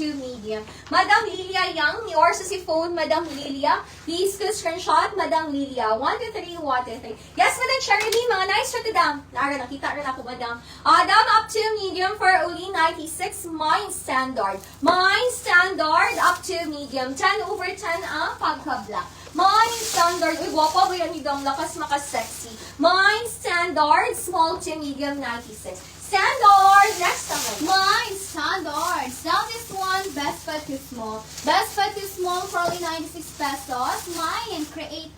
to medium. Madam Lilia Yang, yours is si phone, Madam Lilia. Please to screenshot, Madam Lilia. 1, 2, 3, 1, 2, 3. Yes, Madam Cherry, mga nice to dam. Nara, nakita rin ako, Madam. Dam up to medium for only 96. Mine standard. Mine standard up to medium. 10 over 10 ang pagka-black. Mine standard. Uy, guwapo ba yan ni Dam? Lakas makasexy. Mine standard, small to medium, 96. Standard! Next naman. Mine standard. Now this one, best but too small. Best but too small for only 96 pesos. Mine create,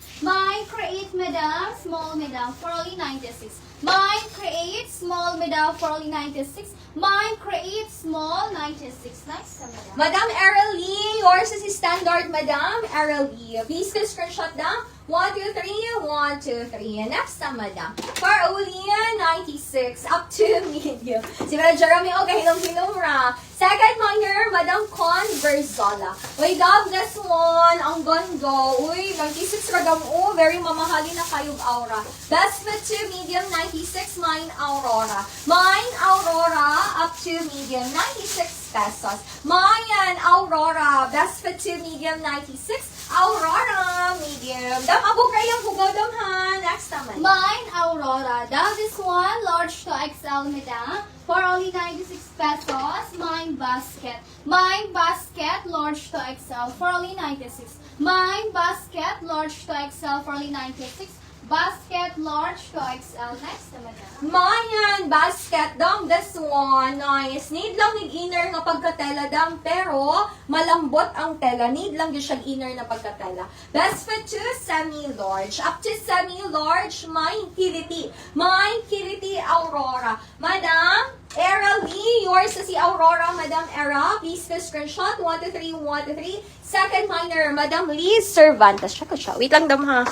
madam, small, madam, for only 96. Mine create, small, madam, for only 96. Mine create, small, 96. Nice, madam. Madam Errol Lee, yours is standard, Madam Errol Lee. Please can screenshot down. 1, 2, 3, 1, 2, 3. Next time, Madam. For only 96, up to medium. Si Madam Jeremy, okay, hilong-hilong ra. Second minor, Madam Conversola. Uy, love this one. Ang ganda. Uy, 96 ra dam. Oh, very mamahali na kayong aura. Best fit to medium, 96. Mine Aurora. Mine Aurora, up to medium, 96 pesos. Mine Aurora, best fit to medium, 96. Aurora, medium. Dam, abog kayang hugaw dam ha. Next naman. Mine Aurora. Now this one, large to XL, madam, for only 96 pesos. Mine basket. Mine basket, large to XL, for only 96. Mine basket, large to XL, for only 96. Basket, large to XL. Next na, madam. Mayan, basket dam, this one, nice. Need lang yung inner nga pagkatela dam, pero malambot ang tela. Need lang yung siyang inner na pagkatela. Best fit to semi-large. Up to semi-large, mine Kiriti. Mine Kiriti Aurora. Madam, Era Lee, yours is si Aurora, Madam Era. Please to screenshot. 1, 2, 3, 1, 2, 3. Second minor, Madam Lee Cervantes. Check ko siya. Wait lang dam ha.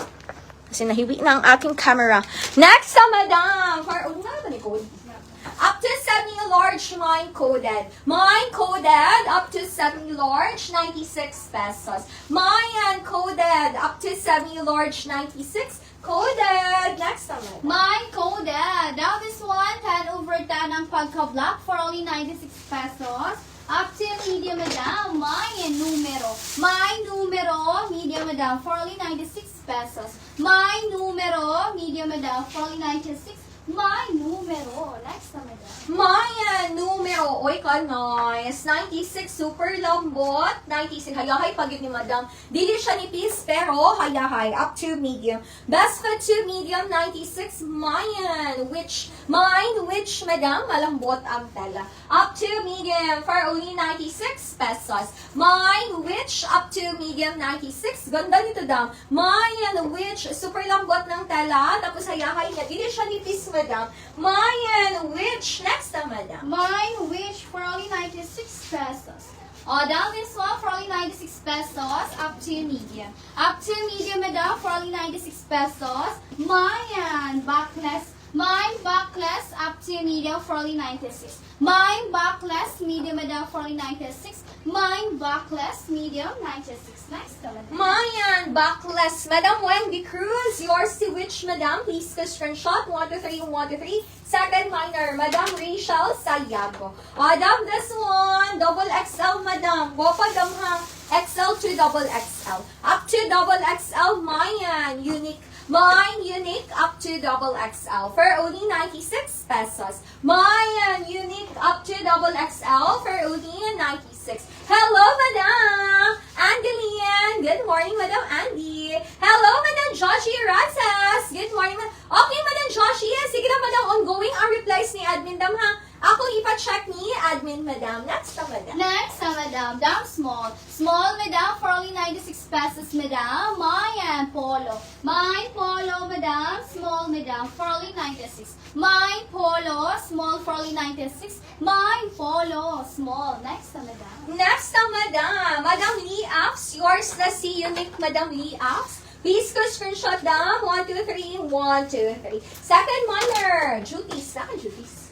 Kasi nahiwi na ang aking camera. Next sa Madam. Up to semi-large, mine coded. Mine coded, up to semi-large, 96 pesos. Mine coded, up to semi-large, 96. Coded. Next naman. Mine coded. Now this one, 10 over 10 ang pagka-block for only 96 pesos. Up to medium, madam. Mine numero. Mine numero, medium, madam, for only 96 pesos. Mine numero, medium, madam, for only 96. Mine numero. Next na, madam. Maya, numero. Oy, ka, nice. 96, super lambot. 96, hayahay pagid ni Madam. Dili siya nipis, pero hayahay. Up to medium. Best fit to medium, 96. Mayan, which, mine, which, Madam, malambot ang tela. Up to medium, for only 96 pesos. Mine, which, up to medium, 96. Ganda nito, Dam. Mayan, which, super lambot ng tela. Tapos hayahay niya. Dili siya nipis, Madam. Mayan, which, next na, Madam. Mine wish for only 96 pesos. Down this one for only 96 pesos. Up to medium. Up to medium, madam, for only 96 pesos. Mine backless. Mine backless up to medium for only 96. Mine backless medium, madam, for only 96. Mine backless medium 96. Next, madam. Mayan, backless. Madam Wendy Cruz, yours to which, Madam? Please to screenshot. 1, 2, 3, 1, 2, 3. Second minor, Madam Rachel Sayago. Madam, this one, double XL, Madam. Wapa dam ha. XL to double XL. Up to double XL, Mayan, unique. Mine unique up to double XL for only 96 pesos. Mayan unique up to double XL for only 96. Hello, Madam Angeline. Good morning, Madam Andy. Hello, Madam Joshi Razas. Good morning, Okay, Madam Joshi. Sige na, Madam. Ongoing ang replies ni Admin Dam, ha? Ako ipa-check ni Admin, Madam. Next na, Madam. Next, madam. Down small. Small, madam, for only 96 pesos, madam. Mine polo. Mine polo, madam. Small, madam, for only 96. Mine polo, small, for only 96. Mine polo, small. Next, madam. Next na, Madam. Madam Lee Apps. Yours na si unique, Madam Lee Apps. Please go screenshot down. 1, 2, 3. 1, 2, 3. Second minor. Duties. Saka duties.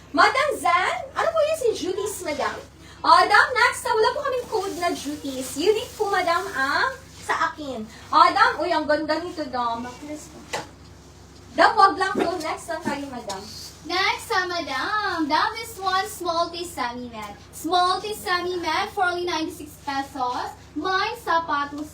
Madam Zan, ano po yun si duties, Madam? Madam, next, wala po kaming code na duties. Unique po, Madam, ang sa akin. Madam, uy, ang ganda nito, Dam. Dam, wag lang po. Next lang tayo, Madam. Next, madam. Down this one, small tea semi-med. Small tea semi-med for only 96 pesos. My sapatos,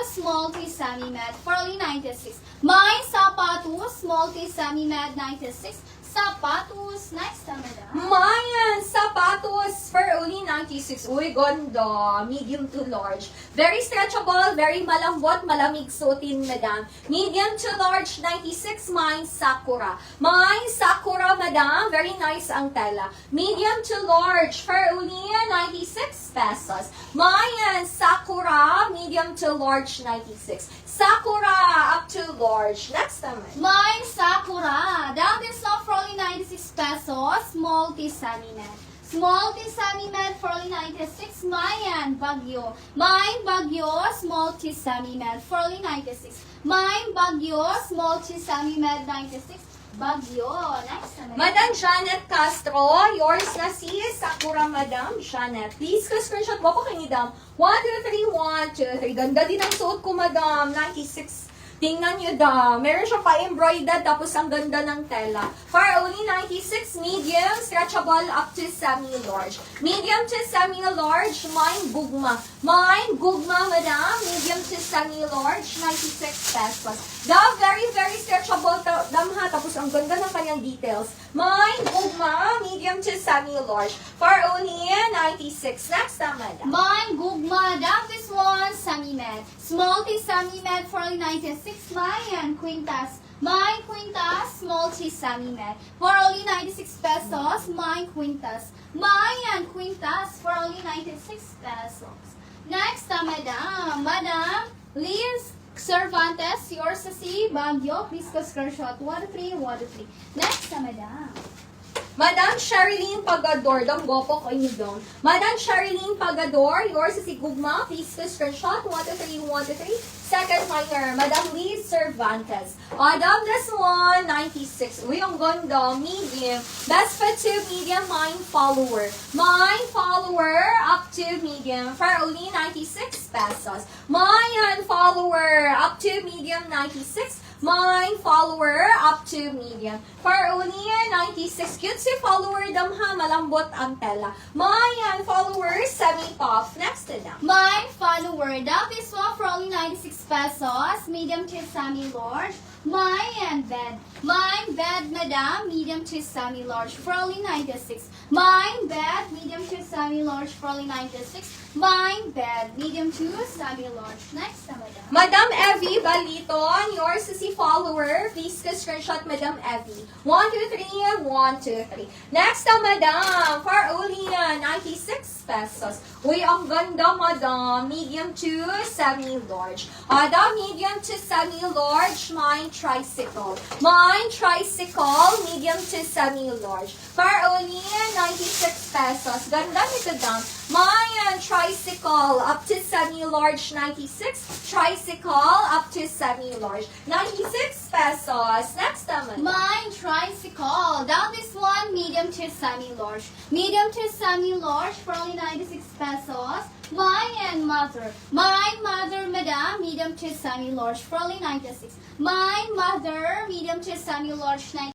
small tea semi-med for only 96. My sapatos, small tea semi-med 96. Sapatos. Next, madam. Mayan, sapatos for only 96. Uy, ganda. Medium to large. Very stretchable, very malambot, malamig suotin, madam. Medium to large, 96. Mine, Sakura. Mine, Sakura, madam. Very nice ang tela. Medium to large for only 96 pesos. Mayan, Sakura, medium to large, 96. Sakura, up to large. Next naman. Mine Sakura. Down this one for only 96 pesos. Small tea semi-med. Small tea semi-med for only 96. Mayan Bagyo. Mine Bagyo. Small tea semi-med for only 96. Mine Bagyo. Small tea semi-med 96. Bagyo. Next naman. Madam Janet Castro, yours na si Sakura, Madam Janet. Please, screenshot mo ko kay Madam. 1, 2, 3, 1, 2, 3. Ganda din ang suot ko, Madam. 96. Tingnan nyo daw. Meron siya pa embroidered, tapos ang ganda ng tela. For only 96, medium, stretchable up to semi-large. Medium to semi-large, mine gugma. Mine gugma, Madam. Medium to semi-large, 96 pesos. The very, very stretchable damha. Tapos ang ganda ng kanyang details. Mine gugma, medium to semi-large. For only 96. Next na, Madam. Mine Gugma. Down this one, semi-med. Small tea semi-med for only 96. Mayan Quintas. Mine Quintas, small tea semi-med. For only 96 pesos, mine Quintas. Mayan Quintas for only 96 pesos. Next, madam. Madam Liz Cervantes, yours sa si Baguio. Please go screenshot. 1, 3, 1, 3. Next, madam. Madam Sherilyn Pagador, dong gopo ko inyo dong. Madam Sherilyn Pagador, yours is si Gugma. Please to screenshot. 1, 2, 3, 1, 2, 3. Second minor, Madam Liz Cervantes. Madam, this one, 96. Uy, ang ganda. Medium. Best fit to medium, mine follower. Mine follower, up to medium, for only 96 pesos. Mine follower, up to medium, 96. Mine follower, up to medium. For only 96. Cute si follower, damha, malambot ang tela. Mine follower, semi-puff. Next to them. Mine follower. Down this one for only 96 pesos. Medium to semi-large. Mine bed. Mine bed, madam. Medium to semi-large for only 96. Mine bed. Medium to semi-large for only 96. Mine bed. Medium to semi-large. Next, madam. Madam Evie Baliton, yours is si follower. Please to screenshot Madam Evie. 1, 2, 3, 1, 2, 3. Next na, Madam, for only 96 pesos. Uy, ang ganda, Madam. Medium to semi-large. Madam, medium to semi-large, mine tricycle. Mine tricycle, medium to semi-large. For only 96 pesos. Ganda nito, Dam. Mine tricycle, up to semi-large, 96. Tricycle, up to semi-large, 96 pesos. Next naman. Mine tricycle. Down this one, medium to semi-large. Medium to semi-large for only 96 pesos. Mine mother. Mine mother, madam, medium to semi-large for only 96. Mine mother, medium to semi-large, 96.